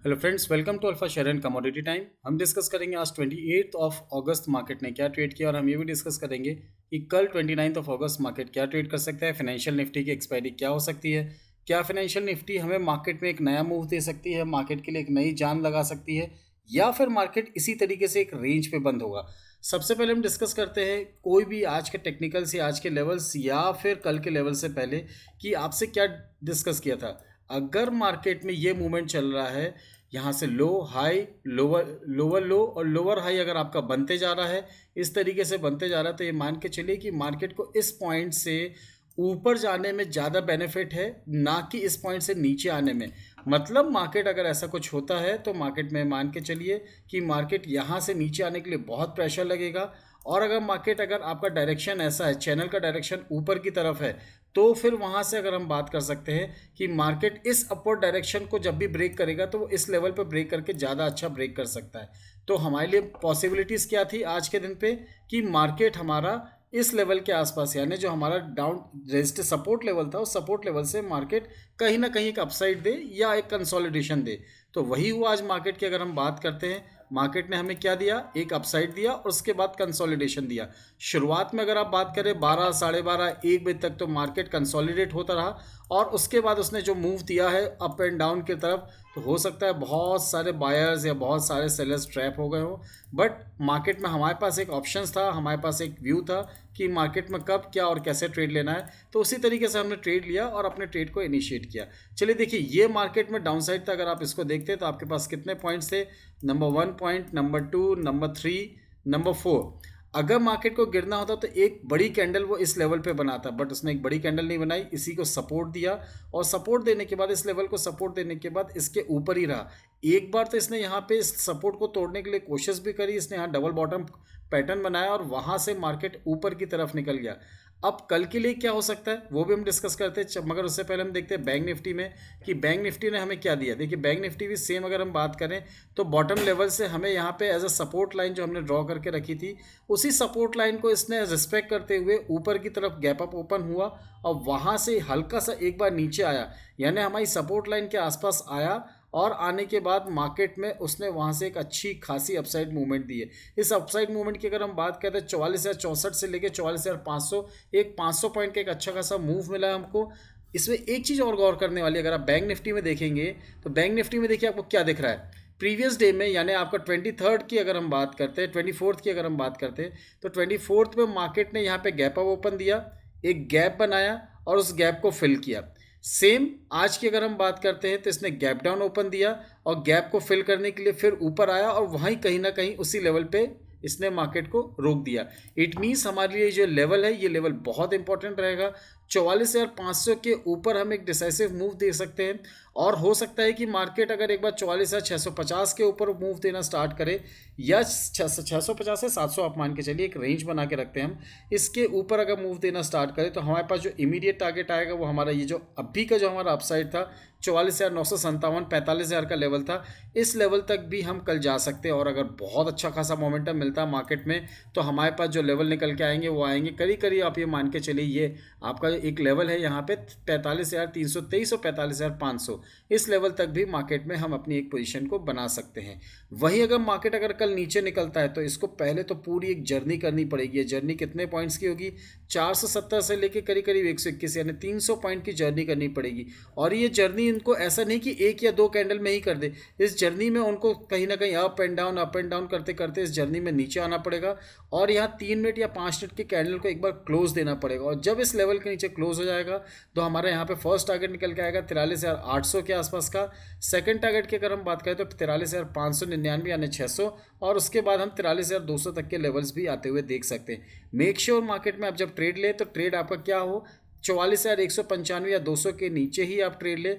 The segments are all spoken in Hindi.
Hello friends, welcome to alpha share and commodity time. हम डिस्कस करेंगे आज 28 ऑफ अगस्त मार्केट ने क्या ट्रेड किया, और हम ये भी डिस्कस करेंगे कि कल 29 ऑफ अगस्त मार्केट क्या ट्रेड कर सकता है, फाइनेंशियल निफ्टी की एक्सपायरी क्या हो सकती है, क्या फाइनेंशियल निफ्टी हमें मार्केट में एक नया मूव दे सकती है, मार्केट के लिए एक नई जान लगा सकती है, या फिर मार्केट इसी तरीके से एक रेंज पे बंद होगा। सबसे पहले हम डिस्कस करते हैं कोई भी आज के टेक्निकल्स या आज के लेवल्स या फिर कल के लेवल से पहले कि आपसे क्या डिस्कस किया था। अगर मार्केट में ये मूवमेंट चल रहा है, यहाँ से लो हाई लोअर लोअर लो और लोअर हाई अगर आपका बनते जा रहा है, इस तरीके से बनते जा रहा है, तो ये मान के चलिए कि मार्केट को इस पॉइंट से ऊपर जाने में ज़्यादा बेनिफिट है, ना कि इस पॉइंट से नीचे आने में। मतलब मार्केट अगर ऐसा कुछ होता है तो मार्केट में मान के चलिए कि मार्केट यहाँ से नीचे आने के लिए बहुत प्रेशर लगेगा। और अगर मार्केट अगर आपका डायरेक्शन ऐसा है, चैनल का डायरेक्शन ऊपर की तरफ है, तो फिर वहाँ से अगर हम बात कर सकते हैं कि मार्केट इस अपवर्ड डायरेक्शन को जब भी ब्रेक करेगा तो वो इस लेवल पर ब्रेक करके ज़्यादा अच्छा ब्रेक कर सकता है। तो हमारे लिए पॉसिबिलिटीज़ क्या थी आज के दिन पे कि मार्केट हमारा इस लेवल के आसपास, यानी जो हमारा डाउन रेजिस्टेंस सपोर्ट लेवल था, उस सपोर्ट लेवल से मार्केट कहीं ना कहीं एक अपसाइड दे या एक कंसोलिडेशन दे। तो वही हुआ आज मार्केट की। अगर हम बात करते हैं, मार्केट ने हमें क्या दिया, एक अपसाइड दिया और उसके बाद कंसोलिडेशन दिया। शुरुआत में अगर आप बात करें 12, 12:30, 1 बजे तक तो मार्केट कंसोलिडेट होता रहा, और उसके बाद उसने जो मूव दिया है अप एंड डाउन की तरफ, तो हो सकता है बहुत सारे बायर्स या बहुत सारे सेलर्स ट्रैप हो गए हो। बट मार्केट में हमारे पास एक ऑप्शंस था, हमारे पास एक व्यू था कि मार्केट में कब क्या और कैसे ट्रेड लेना है, तो उसी तरीके से हमने ट्रेड लिया और अपने ट्रेड को इनिशिएट किया। चलिए देखिए, ये मार्केट में डाउन साइड था। अगर आप इसको देखते हैं तो आपके पास कितने पॉइंट्स थे, number 1 point, number 2, number 3, number 4। अगर मार्केट को गिरना होता तो एक बड़ी कैंडल वो इस लेवल पे बनाता, बट उसने एक बड़ी कैंडल नहीं बनाई, इसी को सपोर्ट दिया, और सपोर्ट देने के बाद इस लेवल को सपोर्ट देने के बाद इसके ऊपर ही रहा। एक बार तो इसने यहाँ पे इस सपोर्ट को तोड़ने के लिए कोशिश भी करी, इसने यहाँ डबल बॉटम पैटर्न बनाया और वहाँ से मार्केट ऊपर की तरफ निकल गया। अब कल के लिए क्या हो सकता है वो भी हम डिस्कस करते हैं, मगर उससे पहले हम देखते हैं बैंक निफ्टी में कि बैंक निफ्टी ने हमें क्या दिया। देखिए, बैंक निफ्टी भी सेम अगर हम बात करें तो बॉटम लेवल से हमें यहाँ पे एज अ सपोर्ट लाइन जो हमने ड्रॉ करके रखी थी, उसी सपोर्ट लाइन को इसने रिस्पेक्ट करते हुए ऊपर की तरफ गैप अप ओपन हुआ और वहाँ से हल्का सा एक बार नीचे आया, यानी हमारी सपोर्ट लाइन के आसपास आया, और आने के बाद मार्केट में उसने वहाँ से एक अच्छी खासी अपसाइड मूवमेंट दी है। इस अपसाइड मूवमेंट की अगर हम बात करें तो 44,064 से लेकर 44,500, एक 500 पॉइंट का एक अच्छा खासा मूव मिला है हमको। इसमें एक चीज़ और गौर करने वाली है, अगर आप बैंक निफ्टी में देखेंगे तो बैंक निफ्टी में देखिए आपको क्या दिख रहा है। प्रीवियस डे में, यानी आपका 23 की अगर हम बात करते हैं, 24 की अगर हम बात करते हैं, तो 24 में मार्केट ने यहाँ पे गैप अप ओपन दिया, एक गैप बनाया और उस गैप को फिल किया। सेम आज की अगर हम बात करते हैं तो इसने गैप डाउन ओपन दिया और गैप को फिल करने के लिए फिर ऊपर आया, और वहीं कहीं ना कहीं उसी लेवल पे इसने मार्केट को रोक दिया। इट मीन्स हमारे लिए जो लेवल है, ये लेवल बहुत इंपॉर्टेंट रहेगा। 44,500 के ऊपर हम एक डिसाइसिव मूव दे सकते हैं, और हो सकता है कि मार्केट अगर एक बार 44,650 के ऊपर मूव देना स्टार्ट करे, या 650 से 700 आप मान के चलिए, एक रेंज बना के रखते हैं हम, इसके ऊपर अगर मूव देना स्टार्ट करें तो हमारे पास जो इमीडिएट टारगेट आएगा वो हमारा ये जो अभी का जो हमारा अपसाइड था 44,957, 45,000 का लेवल था, इस लेवल तक भी हम कल जा सकते हैं। और अगर बहुत अच्छा खासा मोमेंटम मिलता है मार्केट में तो हमारे पास जो लेवल निकल के आएंगे वो आएंगे करीब करीब, आप ये मान के चलिए, ये आपका एक लेवल है यहाँ पे 45,323 और 45,500, इस लेवल तक भी मार्केट में हम अपनी एक पोजीशन को बना सकते हैं। वहीं अगर मार्केट अगर कल नीचे निकलता है तो इसको पहले तो पूरी एक जर्नी करनी पड़ेगी। ये जर्नी कितने पॉइंट्स की होगी, 470 से लेके करीब करीब 121, यानी 300 पॉइंट की जर्नी करनी पड़ेगी। और ये जर्नी इनको ऐसा नहीं कि एक या दो कैंडल में ही कर दे, इस जर्नी में उनको कहीं ना कहीं अप एंड डाउन करते करते इस जर्नी में नीचे आना पड़ेगा, और यहाँ 3 मिनट या 5 मिनट की कैंडल को एक बार क्लोज देना पड़ेगा। और जब इस लेवल के नीचे क्लोज हो जाएगा तो हमारे यहाँ पे फर्स्ट टारगेट निकल के आएगा 43,800 के आसपास का। सेकंड टारगेट की अगर हम बात करें तो 43,599 यानी 600, और उसके बाद हम 43,200 तक के लेवल्स भी आते हुए देख सकते हैं। मेक श्योर मार्केट में आप जब ट्रेड ले तो ट्रेड आपका क्या हो, 44,195 या 200 के नीचे ही आप ट्रेड ले।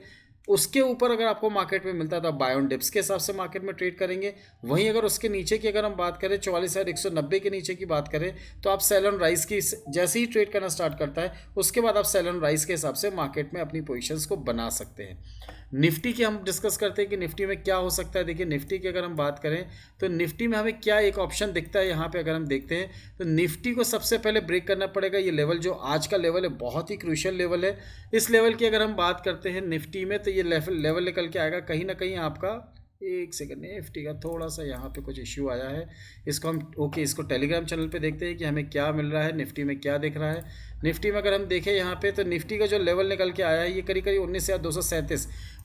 उसके ऊपर अगर आपको मार्केट में मिलता है तो आप बाय ऑन डिप्स के हिसाब से मार्केट में ट्रेड करेंगे। वहीं अगर उसके नीचे की अगर हम बात करें, 44,190 के नीचे की बात करें, तो आप सेल ऑन राइस की जैसे ही ट्रेड करना स्टार्ट करता है उसके बाद आप सेल ऑन राइस के हिसाब से मार्केट में अपनी पोजीशंस को बना सकते हैं। निफ्टी की हम डिस्कस करते हैं कि निफ्टी में क्या हो सकता है। देखिए, निफ्टी की अगर हम बात करें तो निफ्टी में हमें क्या एक ऑप्शन दिखता है यहाँ पे, अगर हम देखते हैं तो निफ्टी को सबसे पहले ब्रेक करना पड़ेगा। ये लेवल जो आज का लेवल है बहुत ही क्रूशियल लेवल है। इस लेवल की अगर हम बात करते हैं निफ्टी में तो ये लेवल निकल के आएगा कहीं ना कहीं आपका एक सेकंड, निफ्टी का थोड़ा सा यहाँ पे कुछ इश्यू आया है, इसको हम ओके इसको टेलीग्राम चैनल पे देखते हैं कि हमें क्या मिल रहा है, निफ्टी में क्या दिख रहा है। निफ्टी में अगर हम देखें यहाँ पे तो निफ्टी का जो लेवल निकल के आया है ये करीब करीब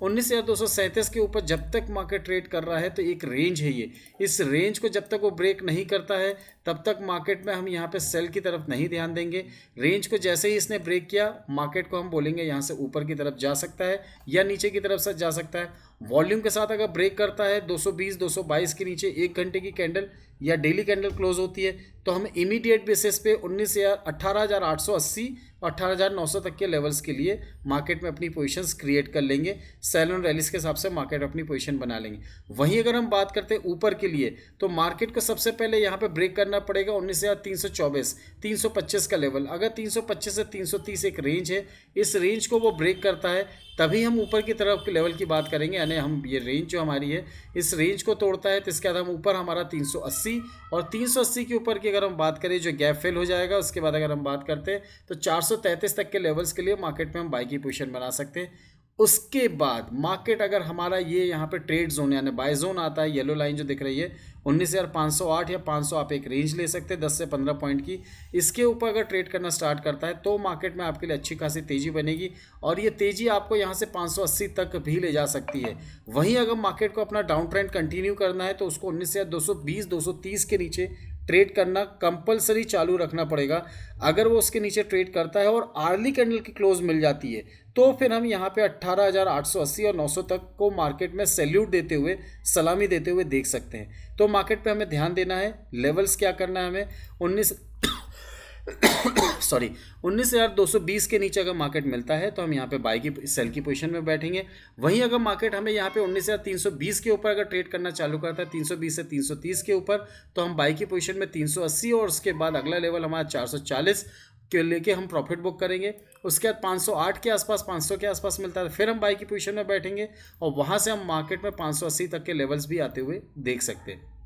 19,237 के ऊपर जब तक मार्केट ट्रेड कर रहा है तो एक रेंज है ये, इस रेंज को जब तक वो ब्रेक नहीं करता है तब तक मार्केट में हम यहाँ पे सेल की तरफ नहीं ध्यान देंगे। रेंज को जैसे ही इसने ब्रेक किया मार्केट को हम बोलेंगे यहाँ से ऊपर की तरफ जा सकता है या नीचे की तरफ से जा सकता है। वॉल्यूम के साथ अगर ब्रेक करता है 220 222 के नीचे 1 घंटे की कैंडल या डेली कैंडल क्लोज होती है तो हम इमीडिएट बेसिस पे 18,880 और 18,900 तक के लेवल्स के लिए मार्केट में अपनी पोजीशंस क्रिएट कर लेंगे। सेल एंड रैलीज के हिसाब से मार्केट अपनी पोजीशन बना लेंगे। वहीं अगर हम बात करते हैं ऊपर के लिए तो मार्केट को सबसे पहले यहाँ पे ब्रेक करना पड़ेगा 19,324 325 का लेवल। अगर 325 से 330 एक रेंज है, इस रेंज को वो ब्रेक करता है तभी हम ऊपर की तरफ के लेवल की बात करेंगे, यानी हम ये रेंज जो हमारी है इस रेंज को तोड़ता है तो इसके बाद हम ऊपर हमारा 380 और 380 के ऊपर की अगर हम बात करें जो गैप फिल हो जाएगा उसके बाद अगर हम बात करते हैं तो 433 तक के लेवल्स के लिए मार्केट में हम बाई की पोजीशन बना सकते हैं। उसके बाद मार्केट अगर हमारा ये यहाँ पे ट्रेड जोन यानी बाय जोन आता है, येलो लाइन जो दिख रही है 19,508 या 500 आप एक रेंज ले सकते हैं 10 से 15 पॉइंट की, इसके ऊपर अगर ट्रेड करना स्टार्ट करता है तो मार्केट में आपके लिए अच्छी खासी तेज़ी बनेगी और ये तेज़ी आपको यहाँ से 580 तक भी ले जा सकती है। वहीं अगर मार्केट को अपना डाउन ट्रेंड कंटिन्यू करना है तो उसको 19,220 230 के नीचे ट्रेड करना कंपलसरी चालू रखना पड़ेगा। अगर वो उसके नीचे ट्रेड करता है और आर्ली कैंडल की क्लोज मिल जाती है तो फिर हम यहाँ पे 18,880 और 900 तक को मार्केट में सैल्यूट देते हुए, सलामी देते हुए देख सकते हैं। तो मार्केट पे हमें ध्यान देना है, लेवल्स क्या करना है हमें 19,220 के नीचे अगर मार्केट मिलता है तो हम यहाँ पे बाई की सेल की पोजीशन में बैठेंगे। वहीं अगर मार्केट हमें यहाँ पे 19,320 के ऊपर अगर ट्रेड करना चालू करता है 320 से 330 के ऊपर तो हम बाई की पोजीशन में 380 और उसके बाद अगला लेवल हमारा 440 के लेके हम प्रॉफिट बुक करेंगे। उसके बाद 508 के आसपास 500 के आसपास मिलता है फिर हम बाई की पोजीशन में बैठेंगे और वहाँ से हम मार्केट में 580 तक के लेवल्स भी आते हुए देख सकते हैं।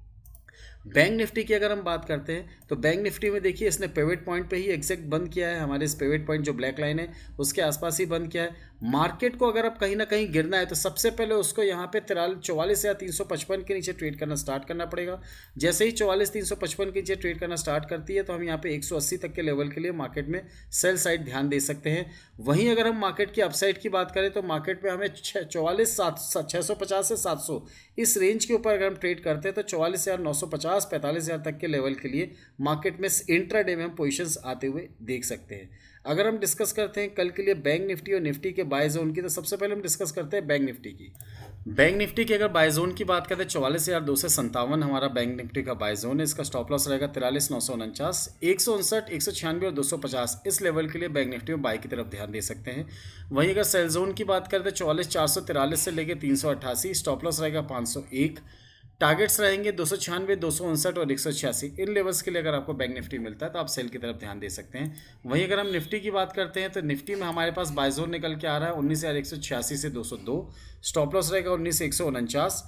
बैंक निफ्टी की अगर हम बात करते हैं तो बैंक निफ्टी में देखिए इसने पिवट पॉइंट पे ही एग्जैक्ट बंद किया है, हमारे इस पिवट पॉइंट जो ब्लैक लाइन है उसके आसपास ही बंद किया है। मार्केट को अगर अब कहीं ना कहीं गिरना है तो सबसे पहले उसको यहाँ पे 44 या 355 के नीचे ट्रेड करना स्टार्ट करना पड़ेगा। जैसे ही 44-355 के नीचे ट्रेड करना स्टार्ट करती है तो हम यहाँ पे 180 तक के लेवल के लिए मार्केट में सेल साइड ध्यान दे सकते हैं। वहीं अगर हम मार्केट की अपसाइड की बात करें तो मार्केट में हमें 650 से 700 इस रेंज के ऊपर अगर हम ट्रेड करते हैं तो 44,950 45,000 तक के लेवल के लिए मार्केट में इंट्राडे में हम पोजीशंस आते हुए देख सकते हैं। अगर हम डिस्कस करते हैं कल के लिए बैंक निफ्टी और निफ्टी के बाय जोन की तो सबसे पहले हम डिस्कस करते हैं बैंक निफ्टी की। बैंक निफ्टी की अगर बाय जोन की बात करें 44,257 हमारा बैंक निफ्टी का बाय जोन है। इसका स्टॉप लॉस रहेगा 43,949 159 196 और 250 इस लेवल के लिए बैंक निफ्टी में बाय की तरफ ध्यान दे सकते हैं। वहीं अगर सेल जोन की बात करें तो 44,443 से लेकर 388 स्टॉप लॉस रहेगा 501, टारगेट्स रहेंगे 296 259 और 186 इन लेवल्स के लिए अगर आपको बैंक निफ्टी मिलता है तो आप सेल की तरफ ध्यान दे सकते हैं। वहीं अगर हम निफ्टी की बात करते हैं तो निफ्टी में हमारे पास बाय जोन निकल के आ रहा है 19,186 से 202, स्टॉप लॉस रहेगा 19,149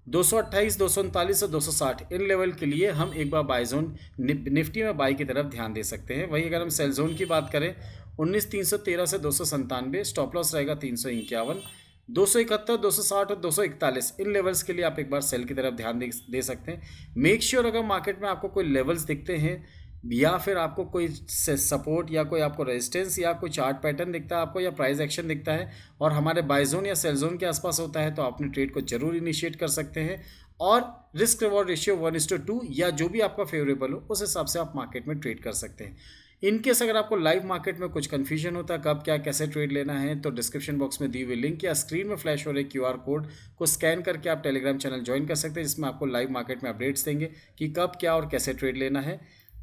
228 239 और 260 इन लेवल के लिए हम एक बार बाय जोन निफ्टी में बाई की तरफ ध्यान दे सकते हैं। वहीं अगर हम सेल जोन की बात करें 19,313 से 297 स्टॉप लॉस रहेगा 351 271 260 और 241 इन लेवल्स के लिए आप एक बार सेल की तरफ ध्यान दे सकते हैं। मेक श्योर अगर मार्केट में आपको कोई लेवल्स दिखते हैं या फिर आपको कोई सपोर्ट या कोई आपको रेजिस्टेंस या कोई चार्ट पैटर्न दिखता है आपको या प्राइस एक्शन दिखता है और हमारे बाय जोन या सेल जोन के आसपास होता है तो अपने ट्रेड को जरूर इनिशिएट कर सकते हैं और रिस्क रिवॉर्ड रेशियो 1:2 या जो भी आपका फेवरेबल हो उस हिसाब से आप मार्केट में ट्रेड कर सकते हैं। इनकेस अगर आपको लाइव मार्केट में कुछ कन्फ्यूजन होता है कब क्या कैसे ट्रेड लेना है तो डिस्क्रिप्शन बॉक्स में दी हुई लिंक या स्क्रीन में फ्लैश हो रहे QR कोड को स्कैन करके आप टेलीग्राम चैनल ज्वाइन कर सकते हैं जिसमें आपको लाइव मार्केट में अपडेट्स देंगे कि कब क्या और कैसे ट्रेड लेना है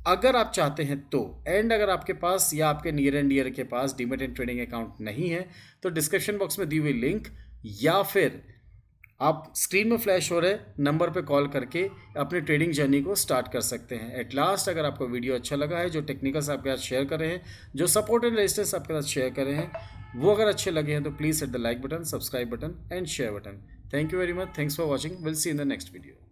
अगर आप चाहते हैं तो। एंड अगर आपके पास या आपके नियर एंड डियर के पास डीमैट एंड ट्रेडिंग अकाउंट नहीं है तो डिस्क्रिप्शन बॉक्स में दी हुई लिंक या फिर आप स्क्रीन में फ्लैश हो रहे नंबर पे कॉल करके अपने ट्रेडिंग जर्नी को स्टार्ट कर सकते हैं। एट लास्ट अगर आपको वीडियो अच्छा लगा है, जो टेक्निकल्स आपके साथ शेयर कर रहे हैं, जो सपोर्ट एंड रेजिस्टेंस आपके साथ शेयर कर रहे हैं वो अगर अच्छे लगे हैं तो please hit the like button, subscribe button and share button. Thank you very much, thanks for watching, will see in the next video.